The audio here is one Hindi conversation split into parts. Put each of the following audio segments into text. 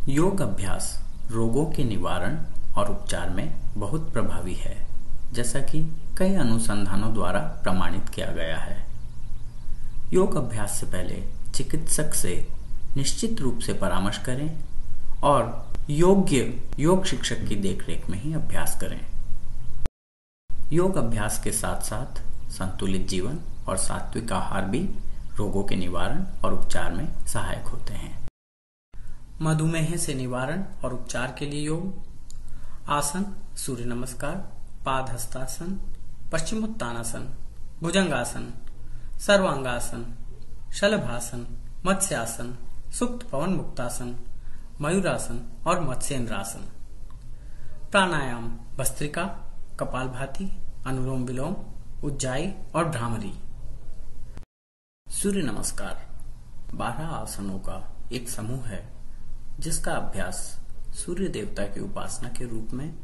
योग अभ्यास रोगों के निवारण और उपचार में बहुत प्रभावी है, जैसा कि कई अनुसंधानों द्वारा प्रमाणित किया गया है। योग अभ्यास से पहले चिकित्सक से निश्चित रूप से परामर्श करें और योग्य योग शिक्षक की देखरेख में ही अभ्यास करें। योग अभ्यास के साथ साथ संतुलित जीवन और सात्विक आहार भी रोगों के निवारण और उपचार में सहायक होते हैं। मधुमेह से निवारण और उपचार के लिए योग आसन, सूर्य नमस्कार, पाद हस्तासन, पश्चिमोत्तानासन, भुजंगासन, सर्वांगासन, शलभासन, मत्स्यासन, सुप्त पवन मुक्तासन, मयूरासन और मत्स्येंद्रासन। प्राणायाम भस्त्रिका, कपालभाति, अनुलोम विलोम, उज्जाई और भ्रामरी। सूर्य नमस्कार 12 आसनों का एक समूह है जिसका अभ्यास सूर्य देवता की उपासना के रूप में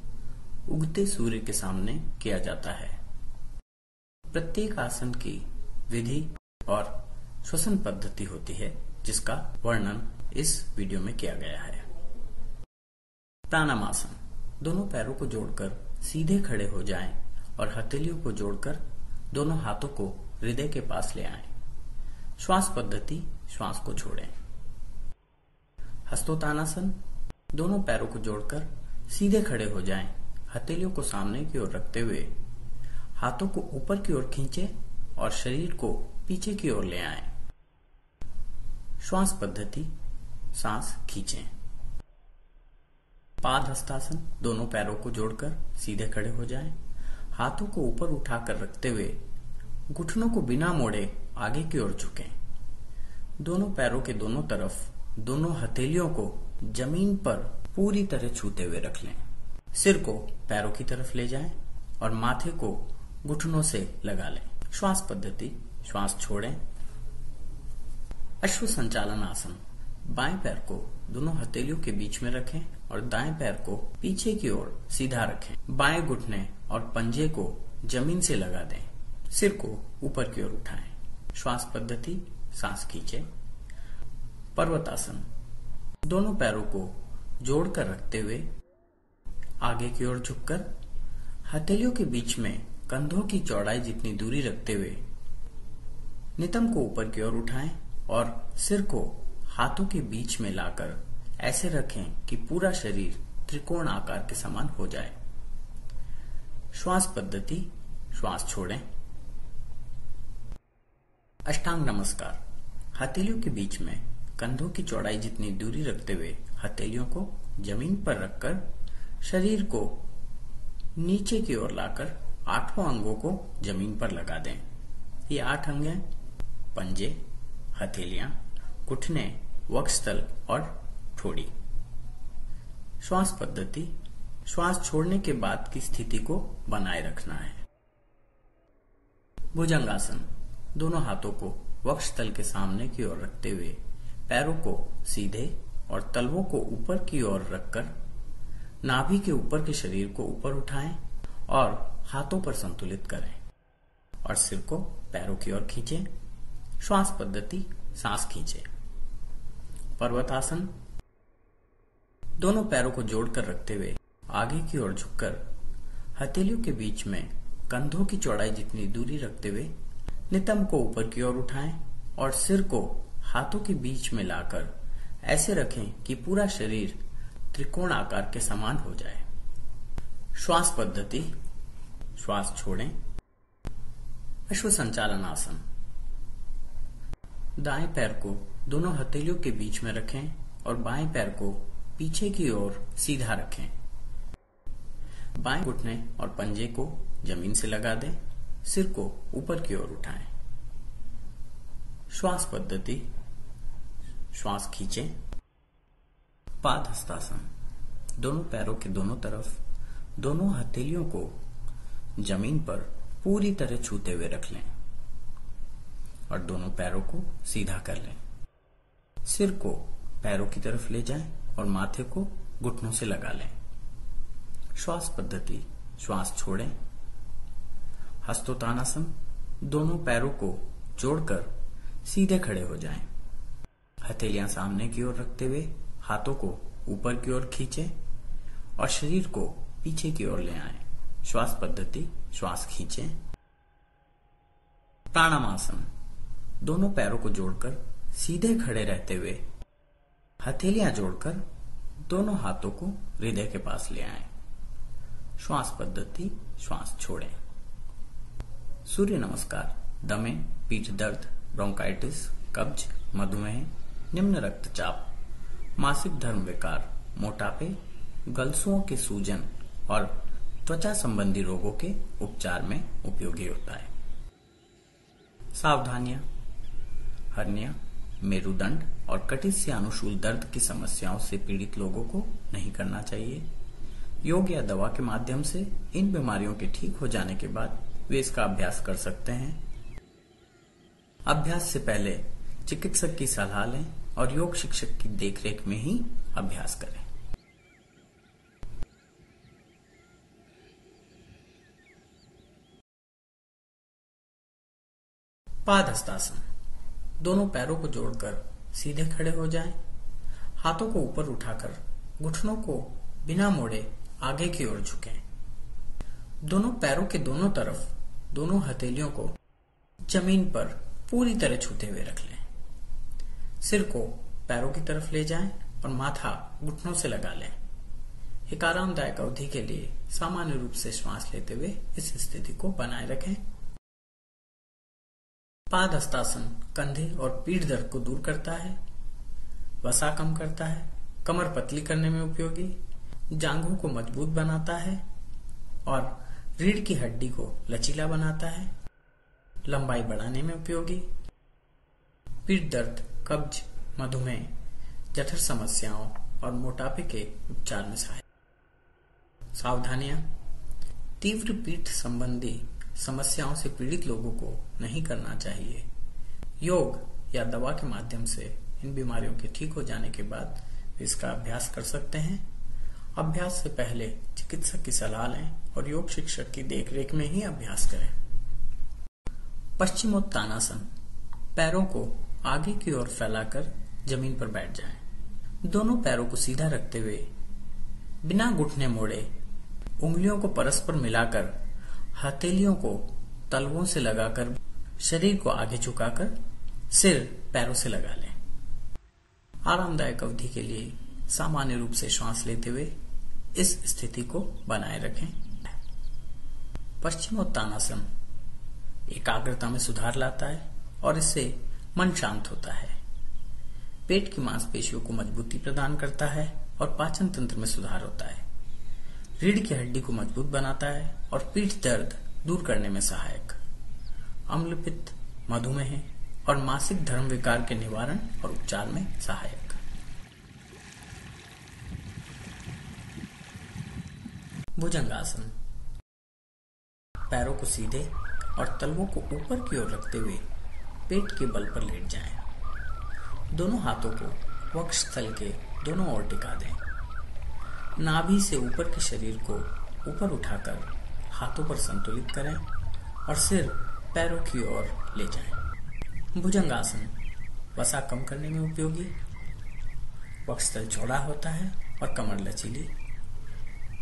उगते सूर्य के सामने किया जाता है। प्रत्येक आसन की विधि और श्वसन पद्धति होती है जिसका वर्णन इस वीडियो में किया गया है। प्राणायामासन, दोनों पैरों को जोड़कर सीधे खड़े हो जाएं और हथेलियों को जोड़कर दोनों हाथों को हृदय के पास ले आएं। श्वास पद्धति, श्वास को छोड़ें। हस्तोत्तानासन, दोनों पैरों को जोड़कर सीधे खड़े हो जाएं, हथेलियों को सामने की ओर रखते हुए हाथों को ऊपर की ओर खींचें और शरीर को पीछे की ओर ले आएं। श्वास पद्धति, सांस खींचें। पाद हस्तासन, दोनों पैरों को जोड़कर सीधे खड़े हो जाएं, हाथों को ऊपर उठाकर रखते हुए घुटनों को बिना मोड़े आगे की ओर झुकें। दोनों पैरों के दोनों तरफ दोनों हथेलियों को जमीन पर पूरी तरह छूते हुए रख लें। सिर को पैरों की तरफ ले जाएं और माथे को घुटनों से लगा लें। श्वास पद्धति, श्वास छोड़ें। अश्व संचालन आसन, बाएं पैर को दोनों हथेलियों के बीच में रखें और दाएं पैर को पीछे की ओर सीधा रखें। बाएं घुटने और पंजे को जमीन से लगा दें। सिर को ऊपर की ओर उठाएं। श्वास पद्धति, सांस खींचें। पर्वतासन, दोनों पैरों को जोड़कर रखते हुए आगे की ओर झुककर हथेलियों के बीच में कंधों की चौड़ाई जितनी दूरी रखते हुए नितंब को ऊपर की ओर उठाएं और सिर को हाथों के बीच में लाकर ऐसे रखें कि पूरा शरीर त्रिकोण आकार के समान हो जाए। श्वास पद्धति, श्वास छोड़ें। अष्टांग नमस्कार, हथेलियों के बीच में कंधों की चौड़ाई जितनी दूरी रखते हुए हथेलियों को जमीन पर रखकर शरीर को नीचे की ओर लाकर 8 अंगों को जमीन पर लगा दें। ये 8 अंग हैं: पंजे, हथेलियां, घुटने, वक्षस्थल और ठोड़ी। श्वास पद्धति, श्वास छोड़ने के बाद की स्थिति को बनाए रखना है। भुजंगासन, दोनों हाथों को वक्षस्थल के सामने की ओर रखते हुए पैरों को सीधे और तलवों को ऊपर की ओर रखकर नाभि के ऊपर के शरीर को ऊपर उठाएं और हाथों पर संतुलित करें और सिर को पैरों की ओर खींचें। श्वास पद्धति, सांस खींचें। पर्वतासन, दोनों पैरों को जोड़कर रखते हुए आगे की ओर झुककर हथेलियों के बीच में कंधों की चौड़ाई जितनी दूरी रखते हुए नितंब को ऊपर की ओर उठाएं और सिर को हाथों के बीच में लाकर ऐसे रखें कि पूरा शरीर त्रिकोण आकार के समान हो जाए। श्वास पद्धति, श्वास छोड़ें। अश्व संचालन आसन, दाएं पैर को दोनों हथेलियों के बीच में रखें और बाएं पैर को पीछे की ओर सीधा रखें। बाएं घुटने और पंजे को जमीन से लगा दें। सिर को ऊपर की ओर उठाएं। श्वास पद्धति, श्वास खींचें। पाद हस्तासन, दोनों पैरों के दोनों तरफ दोनों हथेलियों को जमीन पर पूरी तरह छूते हुए रख लें और दोनों पैरों को सीधा कर लें। सिर को पैरों की तरफ ले जाएं और माथे को घुटनों से लगा लें। श्वास पद्धति, श्वास छोड़ें। हस्तोत्तानासन, दोनों पैरों को जोड़कर सीधे खड़े हो जाएं। हथेलियां सामने की ओर रखते हुए हाथों को ऊपर की ओर खींचें और शरीर को पीछे की ओर ले आएं। श्वास पद्धति, श्वास खींचें। प्राणायामासन, दोनों पैरों को जोड़कर सीधे खड़े रहते हुए हथेलियां जोड़कर दोनों हाथों को हृदय के पास ले आएं। श्वास पद्धति, श्वास छोड़ें। सूर्य नमस्कार दमे, पीठ दर्द, ब्रोंकाइटिस, कब्ज, मधुमेह, निम्न रक्तचाप, मासिक धर्म विकार, मोटापे, गलसुओं के सूजन और त्वचा संबंधी रोगों के उपचार में उपयोगी होता है। सावधानियां: हर्निया, मेरुदंड और कटिस्या अनुशूल दर्द की समस्याओं से पीड़ित लोगों को नहीं करना चाहिए। योग या दवा के माध्यम से इन बीमारियों के ठीक हो जाने के बाद वे इसका अभ्यास कर सकते हैं। अभ्यास से पहले चिकित्सक की सलाह लें और योग शिक्षक की देखरेख में ही अभ्यास करें। पादहस्तासन, दोनों पैरों को जोड़कर सीधे खड़े हो जाएं। हाथों को ऊपर उठाकर घुटनों को बिना मोड़े आगे की ओर झुकें। दोनों पैरों के दोनों तरफ दोनों हथेलियों को जमीन पर पूरी तरह छूते हुए रख लें। सिर को पैरों की तरफ ले जाएं और माथा घुटनों से लगा लें। एक आरामदायक अवधि के लिए सामान्य रूप से श्वास लेते हुए इस स्थिति को बनाए रखें। पादहस्तासन कंधे और पीठ दर्द को दूर करता है, वसा कम करता है, कमर पतली करने में उपयोगी, जांघों को मजबूत बनाता है और रीढ़ की हड्डी को लचीला बनाता है, लंबाई बढ़ाने में उपयोगी, पीठ दर्द, कब्ज, मधुमेह, जठर समस्याओं और मोटापे के उपचार में सहायक। सावधानियां: तीव्र पीठ संबंधी समस्याओं से पीड़ित लोगों को नहीं करना चाहिए। योग या दवा के माध्यम से इन बीमारियों के ठीक हो जाने के बाद इसका अभ्यास कर सकते हैं। अभ्यास से पहले चिकित्सक की सलाह लें और योग शिक्षक की देखरेख में ही अभ्यास करें। पश्चिमोत्तानासन, पैरों को आगे की ओर फैलाकर जमीन पर बैठ जाएं। दोनों पैरों को सीधा रखते हुए बिना घुटने मोड़े उंगलियों को परस्पर मिलाकर हथेलियों को तलवों से लगाकर शरीर को आगे झुकाकर सिर पैरों से लगा लें। आरामदायक अवधि के लिए सामान्य रूप से श्वास लेते हुए इस स्थिति को बनाए रखें। पश्चिमोत्तानासन एकाग्रता में सुधार लाता है और इससे मन शांत होता है। पेट की मांसपेशियों को मजबूती प्रदान करता है और पाचन तंत्र में सुधार होता है। रीढ़ की हड्डी को मजबूत बनाता है और पीठ दर्द दूर करने में सहायक। अम्लपित्त, मधुमेह और मासिक धर्म विकार के निवारण और उपचार में सहायक। भुजंगासन, पैरों को सीधे और तलवों को ऊपर की ओर रखते हुए पेट के बल पर लेट जाएं। दोनों हाथों को वक्षस्थल के दोनों ओर टिका दें। नाभि से ऊपर के शरीर को ऊपर उठाकर हाथों पर संतुलित करें और सिर पैरों की ओर ले जाएं। भुजंगासन वसा कम करने में उपयोगी। वक्षस्थल चौड़ा होता है और कमर लचीली।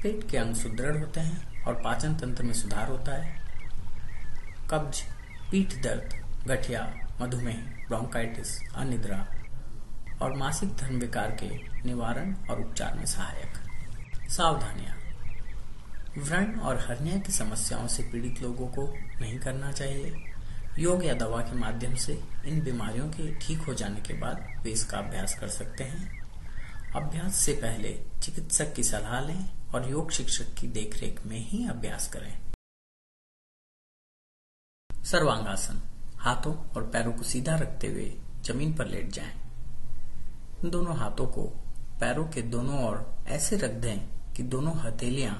पेट के अंग सुदृढ़ होते हैं और पाचन तंत्र में सुधार होता है। कब्ज, पीठ दर्द, गठिया, मधुमेह, ब्रोंकाइटिस, अनिद्रा और मासिक धर्म विकार के निवारण और उपचार में सहायक। सावधानियां: व्रण और हर्निया की समस्याओं से पीड़ित लोगों को नहीं करना चाहिए। योग या दवा के माध्यम से इन बीमारियों के ठीक हो जाने के बाद वे इसका अभ्यास कर सकते हैं। अभ्यास से पहले चिकित्सक की सलाह लें और योग शिक्षक की देखरेख में ही अभ्यास करें। सर्वांगासन, हाथों और पैरों को सीधा रखते हुए जमीन पर लेट जाएं। दोनों हाथों को पैरों के दोनों ओर ऐसे रख दें कि दोनों हथेलियां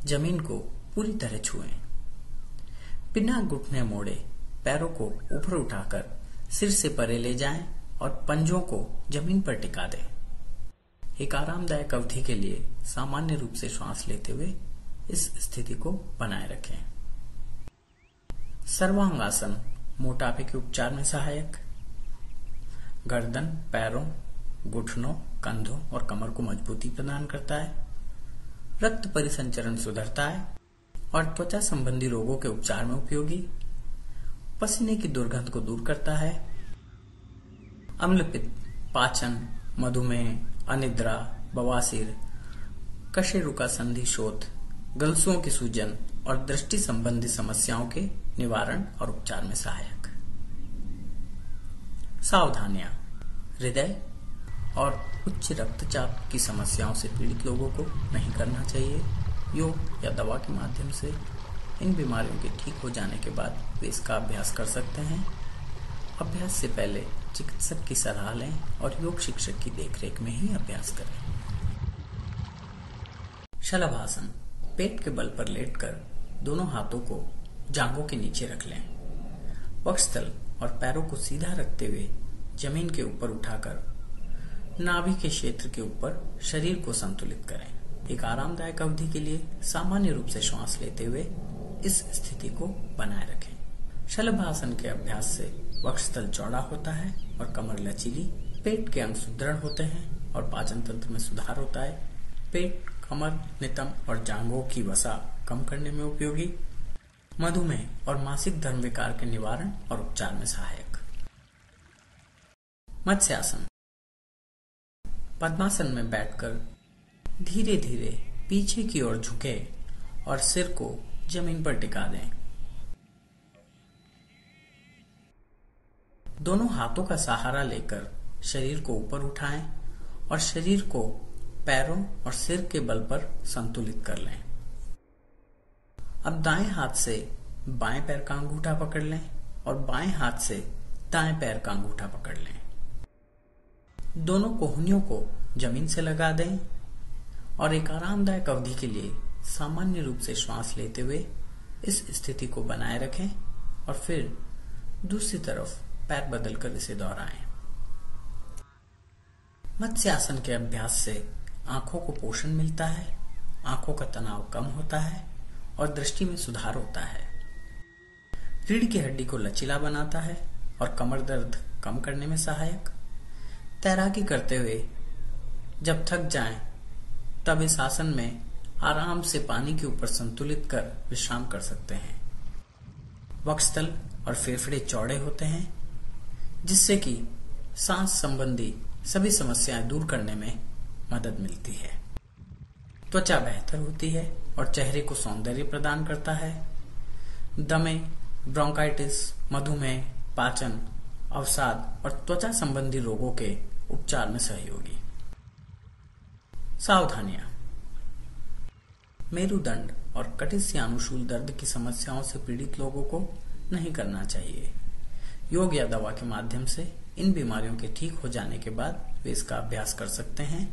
जमीन को पूरी तरह छुएं। बिना घुटने मोड़े पैरों को ऊपर उठाकर सिर से परे ले जाएं और पंजों को जमीन पर टिका दें। एक आरामदायक अवधि के लिए सामान्य रूप से श्वास लेते हुए इस स्थिति को बनाए रखें। सर्वांगासन मोटापे के उपचार में सहायक। गर्दन, पैरों घुटनों, कंधों और कमर को मजबूती प्रदान करता है, रक्त परिसंचरण सुधरता है और त्वचा संबंधी रोगों के उपचार में उपयोगी, पसीने की दुर्गंध को दूर करता है, अम्लपित्त, पाचन, मधुमेह, अनिद्रा, बवासीर, कशेरुका संधि शोथ, गलसुओं की सूजन और दृष्टि संबंधी समस्याओं के निवारण और उपचार में सहायक। सावधानियां: हृदय और उच्च रक्तचाप की समस्याओं से पीड़ित लोगों को नहीं करना चाहिए। योग या दवा के माध्यम से इन बीमारियों के ठीक हो जाने के बाद वे इसका अभ्यास कर सकते हैं। अभ्यास से पहले चिकित्सक की सलाह लें और योग शिक्षक की देखरेख में ही अभ्यास करें। शलभासन: पेट के बल पर लेटकर दोनों हाथों को जांघों के नीचे रख लें। वक्षस्थल और पैरों को सीधा रखते हुए जमीन के ऊपर उठाकर नाभि के क्षेत्र के ऊपर शरीर को संतुलित करें। एक आरामदायक अवधि के लिए सामान्य रूप से श्वास लेते हुए इस स्थिति को बनाए रखें। शलभासन के अभ्यास से वक्षस्थल चौड़ा होता है और कमर लचीली, पेट के अंग सुदृढ़ होते हैं और पाचन तंत्र में सुधार होता है। पेट, कमर, नितंब और जांघों की वसा कम करने में उपयोगी, मधुमेह और मासिक धर्म विकार के निवारण और उपचार में सहायक। मत्स्यासन: पद्मासन में बैठकर धीरे धीरे पीछे की ओर झुके और सिर को जमीन पर टिका दें। दोनों हाथों का सहारा लेकर शरीर को ऊपर उठाएं और शरीर को पैरों और सिर के बल पर संतुलित कर लें। अब दाएं हाथ से बाएं पैर का अंगूठा पकड़ लें और बाएं हाथ से दाएं पैर का अंगूठा पकड़ लें। दोनों कोहनियों को जमीन से लगा दें और एक आरामदायक अवधि के लिए सामान्य रूप से श्वास लेते हुए इस स्थिति को बनाए रखें और फिर दूसरी तरफ पैर बदलकर इसे दोहराएं। मत्स्यासन के अभ्यास से आंखों को पोषण मिलता है, आंखों का तनाव कम होता है और दृष्टि में सुधार होता है। रीढ़ की हड्डी को लचीला बनाता है और कमर दर्द कम करने में सहायक। तैराकी करते हुए जब थक जाएं, तब इस आसन में आराम से पानी के ऊपर संतुलित कर विश्राम कर सकते हैं। वक्षस्थल और फेफड़े चौड़े होते हैं, जिससे कि सांस संबंधी सभी समस्याएं दूर करने में मदद मिलती है। त्वचा बेहतर होती है और चेहरे को सौंदर्य प्रदान करता है। दमे, ब्रोंकाइटिस, मधुमेह, पाचन, अवसाद और त्वचा संबंधी रोगों के उपचार में सहयोगी। सावधानियां: मेरुदंड और कटिस्यानुशूल दर्द की समस्याओं से पीड़ित लोगों को नहीं करना चाहिए। योग या दवा के माध्यम से इन बीमारियों के ठीक हो जाने के बाद वे इसका अभ्यास कर सकते हैं।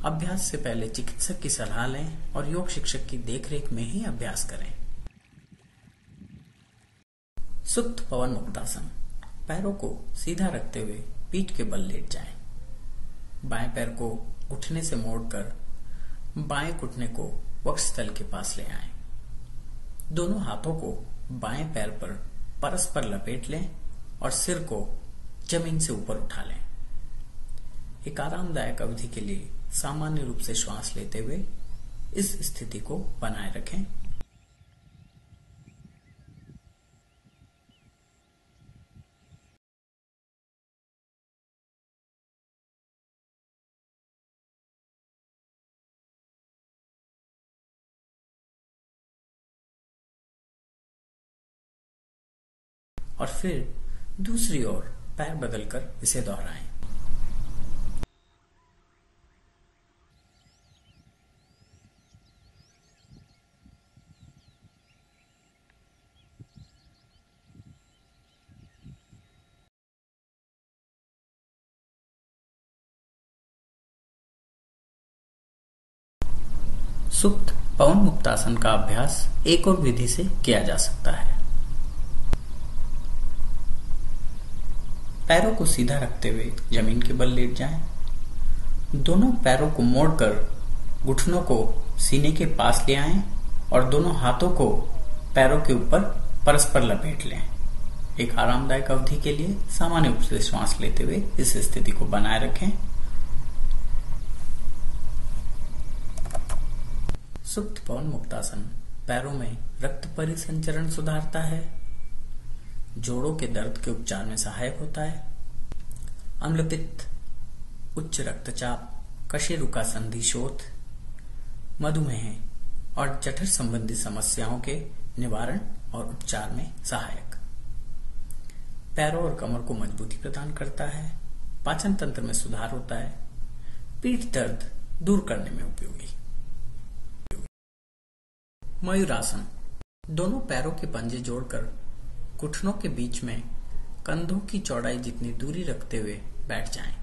अभ्यास से पहले चिकित्सक की सलाह लें और योग शिक्षक की देखरेख में ही अभ्यास करें। सुप्त पवन मुक्तासन: पैरों को सीधा रखते हुए पीठ के बल लेट जाएं। बाएं पैर को घुटने से मोड़कर बाएं घुटने को वक्षस्थल के पास ले आएं। दोनों हाथों को बाएं पैर पर परस्पर लपेट लें और सिर को जमीन से ऊपर उठा लें। एक आरामदायक अवधि के लिए सामान्य रूप से श्वास लेते हुए इस स्थिति को बनाए रखें। और फिर दूसरी ओर पैर बदलकर इसे दोहराएं। सुप्त पवन मुक्तासन का अभ्यास एक और विधि से किया जा सकता है। पैरों को सीधा रखते हुए जमीन के बल लेट जाएं। दोनों पैरों को मोड़कर घुटनों को सीने के पास ले आएं और दोनों हाथों को पैरों के ऊपर परस्पर लपेट लें। एक आरामदायक अवधि के लिए सामान्य रूप से श्वास लेते हुए इस स्थिति को बनाए रखें सुप्त पवन मुक्तासन पैरों में रक्त परिसंचरण सुधारता है, जोड़ों के दर्द के उपचार में सहायक होता है, अम्लपित्त, उच्च रक्तचाप, कशेरुका संधि शोथ, मधुमेह और जठर संबंधी समस्याओं के निवारण और उपचार में सहायक, पैरों और कमर को मजबूती प्रदान करता है, पाचन तंत्र में सुधार होता है, पीठ दर्द दूर करने में उपयोगी। मयूरासन, दोनों पैरों के पंजे जोड़कर घुटनों के बीच में कंधों की चौड़ाई जितनी दूरी रखते हुए बैठ जाएं।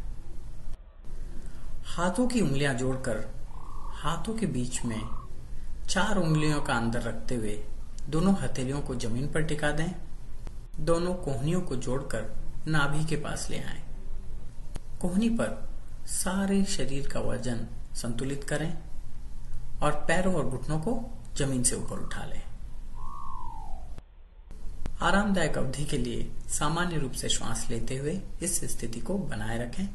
हाथों की उंगलियां जोड़कर हाथों के बीच में 4 उंगलियों का अंतर रखते हुए दोनों हथेलियों को जमीन पर टिका दें। दोनों कोहनियों को जोड़कर नाभि के पास ले आएं। कोहनी पर सारे शरीर का वजन संतुलित करें और पैरों और घुटनों को जमीन से ऊपर उठा लें। आरामदायक अवधि के लिए सामान्य रूप से श्वास लेते हुए इस स्थिति को बनाए रखें।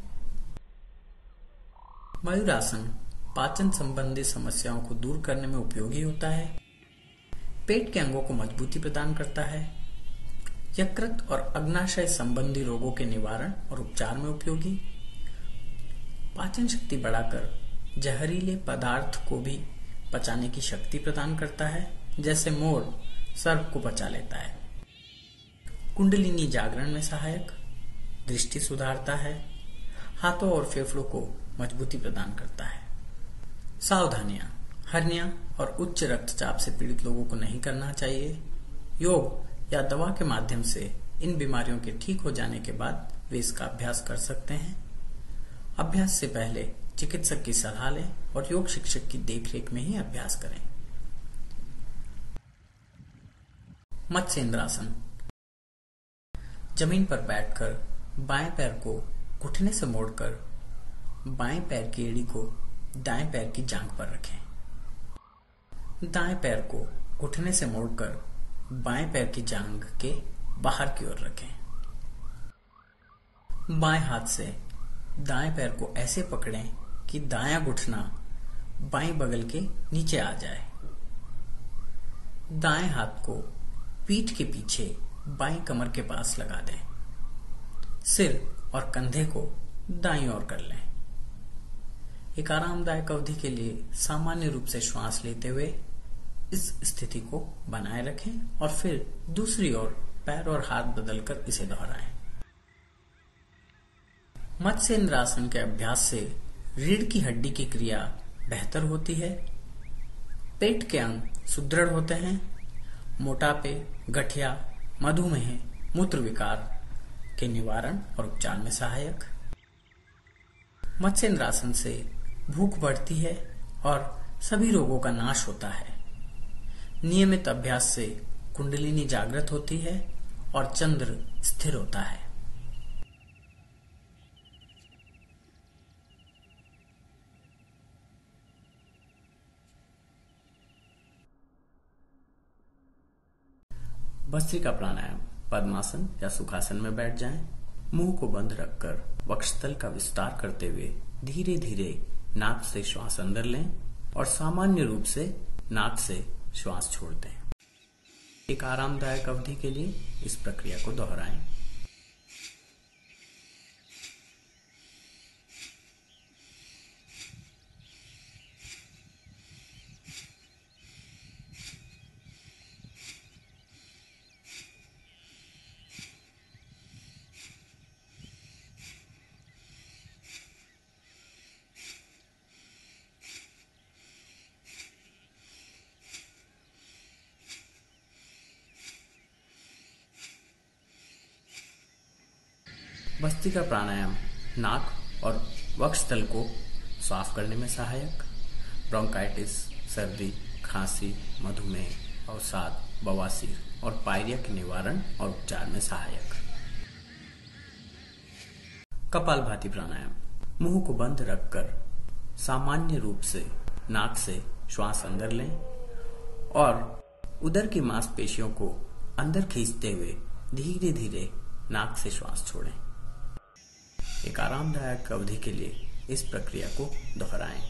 मयूरासन पाचन संबंधी समस्याओं को दूर करने में उपयोगी होता है, पेट के अंगों को मजबूती प्रदान करता है, यकृत और अग्नाशय संबंधी रोगों के निवारण और उपचार में उपयोगी, पाचन शक्ति बढ़ाकर जहरीले पदार्थ को भी पचाने की शक्ति प्रदान करता है, जैसे मोर सर्प को पचा लेता है, कुंडलिनी जागरण में सहायक, दृष्टि सुधारता है, हाथों और फेफड़ों को मजबूती प्रदान करता है। सावधानियां, हर्निया और उच्च रक्तचाप से पीड़ित लोगों को नहीं करना चाहिए। योग या दवा के माध्यम से इन बीमारियों के ठीक हो जाने के बाद वे इसका अभ्यास कर सकते हैं। अभ्यास से पहले चिकित्सक की सलाह लें और योग शिक्षक की देखरेख में ही अभ्यास करें। मत्स्येंद्रासन, जमीन पर बैठकर बाएं पैर को घुटने से मोड़कर बाएं पैर की एड़ी को दाएं पैर की जांघ पर रखें। दाएं पैर को घुटने से मोड़कर बाएं पैर की जांघ के बाहर की ओर रखें। बाएं हाथ से दाएं पैर को ऐसे पकड़ें कि दायां घुटना बाएं बगल के नीचे आ जाए। दाएं हाथ को पीठ के पीछे बाएं कमर के पास लगा दें। सिर और कंधे को दाईं ओर कर लें। एक आरामदायक अवधि के लिए सामान्य रूप से श्वास लेते हुए इस स्थिति को बनाए रखें और फिर दूसरी ओर पैर और हाथ बदलकर इसे दोहराएं। मत्स्येंद्रासन के अभ्यास से रीढ़ की हड्डी की क्रिया बेहतर होती है, पेट के अंग सुदृढ़ होते हैं, मोटापे, गठिया, मधुमेह, मूत्र विकार के निवारण और उपचार में सहायक। मत्स्येंद्रासन से भूख बढ़ती है और सभी रोगों का नाश होता है। नियमित अभ्यास से कुंडलिनी जागृत होती है और चंद्र स्थिर होता है। भस्त्रिका प्राणायाम, पद्मासन या सुखासन में बैठ जाएं। मुंह को बंद रखकर वक्षस्थल का विस्तार करते हुए धीरे धीरे नाक से श्वास अंदर लें और सामान्य रूप से नाक से श्वास छोड़ दें। एक आरामदायक अवधि के लिए इस प्रक्रिया को दोहराएं। भस्त्रिका प्राणायाम नाक और वक्षस्थल को साफ करने में सहायक, ब्रोंकाइटिस, सर्दी, खांसी, मधुमेह, अवसाद, बवासीर और पायरिया के निवारण और उपचार में सहायक। कपालभाति प्राणायाम, मुंह को बंद रखकर सामान्य रूप से नाक से श्वास अंदर लें और उदर की मांसपेशियों को अंदर खींचते हुए धीरे धीरे नाक से श्वास छोड़ें। एक आरामदायक अवधि के लिए इस प्रक्रिया को दोहराएं।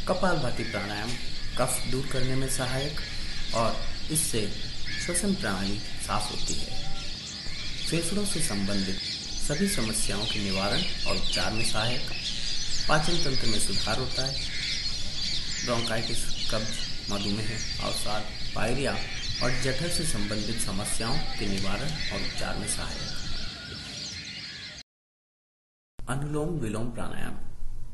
कपालभाति प्राणायाम कफ दूर करने में सहायक और इससे श्वसन प्रणाली साफ होती है। फेफड़ों से संबंधित सभी समस्याओं के निवारण और उपचार में सहायक, पाचन तंत्र में सुधार होता है, ब्रोंकाइटिस, कब्ज, मधुमेह, अवसाद, पायरिया और जठर से संबंधित समस्याओं के निवारण और उपचार में सहायक। अनुलोम विलोम प्राणायाम।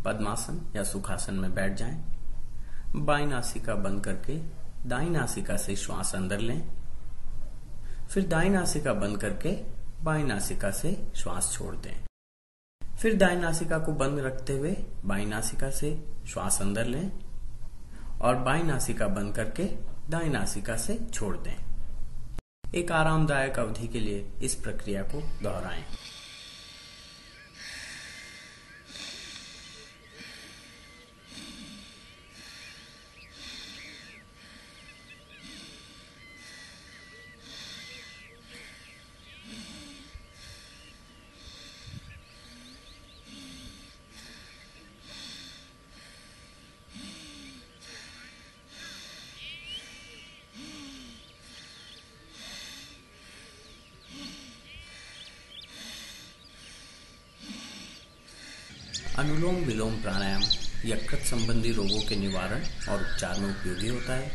पद्मासन या सुखासन में बैठ जाएं। बाईं नासिका बंद करके दाईं नासिका से श्वास अंदर लें, फिर दाईं नासिका बंद करके बाईं नासिका से श्वास छोड़ दें। फिर दाईं नासिका को बंद रखते हुए बाईं नासिका से श्वास अंदर लें और बाईं नासिका बंद करके दाईं नासिका से छोड़ दें। एक आरामदायक अवधि के लिए इस प्रक्रिया को दोहराएं। अनुलोम विलोम प्राणायाम यकृत संबंधी रोगों के निवारण और उपचार में उपयोगी होता है।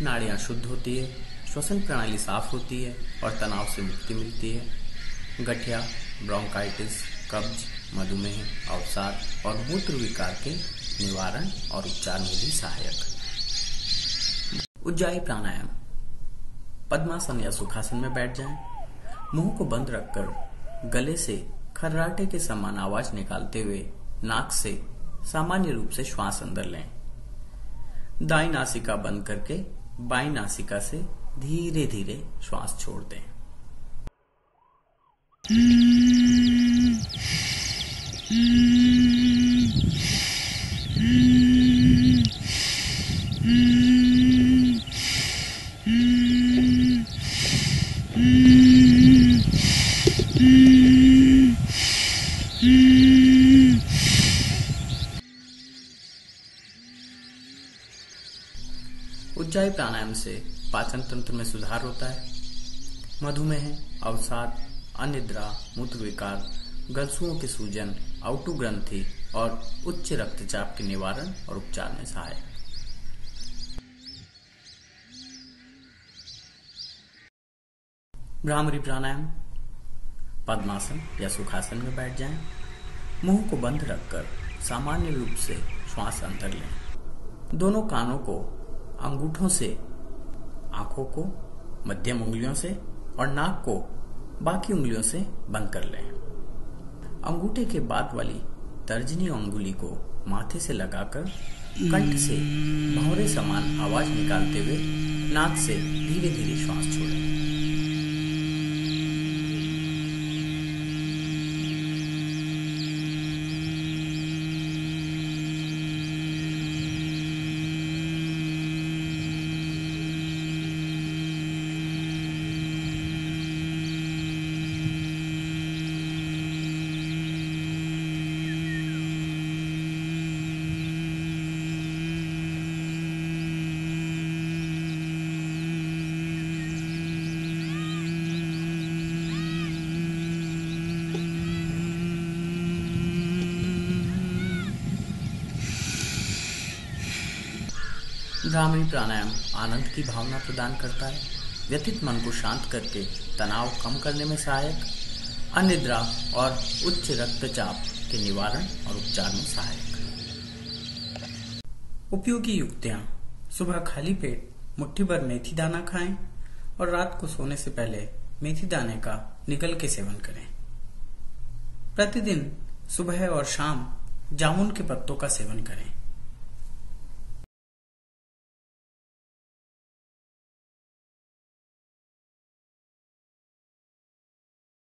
नाड़ियां शुद्ध होती है, श्वसन प्रणाली साफ होती है और तनाव से मुक्ति मिलती है। गठिया, ब्रोंकाइटिस, कब्ज, मधुमेह, अवसाद और मूत्र विकार के निवारण और उपचार में भी सहायक। उज्जाई प्राणायाम। पद्मासन या सुखासन में बैठ जाएं। मुंह को बंद रखकर गले से खर्राटे के समान आवाज निकालते हुए नाक से सामान्य रूप से श्वास अंदर लें। दाईं नासिका बंद करके बाईं नासिका से धीरे धीरे श्वास छोड़ दें। उज्जाई प्राणायाम से पाचन तंत्र में सुधार होता है। मधुमेह, अवसाद, अनिद्रा, मूत्र विकार, गलसुओं के सूजन, आउटू ग्रंथि और उच्च रक्तचाप के निवारण और उपचार में सहायक। भ्रामरी प्राणायाम। पद्मासन या सुखासन में बैठ जाएं। मुंह को बंद रखकर सामान्य रूप से श्वास अंदर लें। दोनों कानों को अंगूठों से, आंखों को मध्यम उंगलियों से और नाक को बाकी उंगलियों से बंद कर लें। अंगूठे के बाद वाली तर्जनी अंगुली को माथे से लगाकर कंठ से भंवरे समान आवाज निकालते हुए नाक से धीरे धीरे श्वास छोड़ें। भ्रामरी प्राणायाम आनंद की भावना प्रदान करता है, व्यथित मन को शांत करके तनाव कम करने में सहायक, अनिद्रा और उच्च रक्तचाप के निवारण और उपचार में सहायक। उपयोगी युक्तियां। सुबह खाली पेट मुट्ठी भर मेथी दाना खाएं और रात को सोने से पहले मेथी दाने का निगल के सेवन करें। प्रतिदिन सुबह और शाम जामुन के पत्तों का सेवन करें।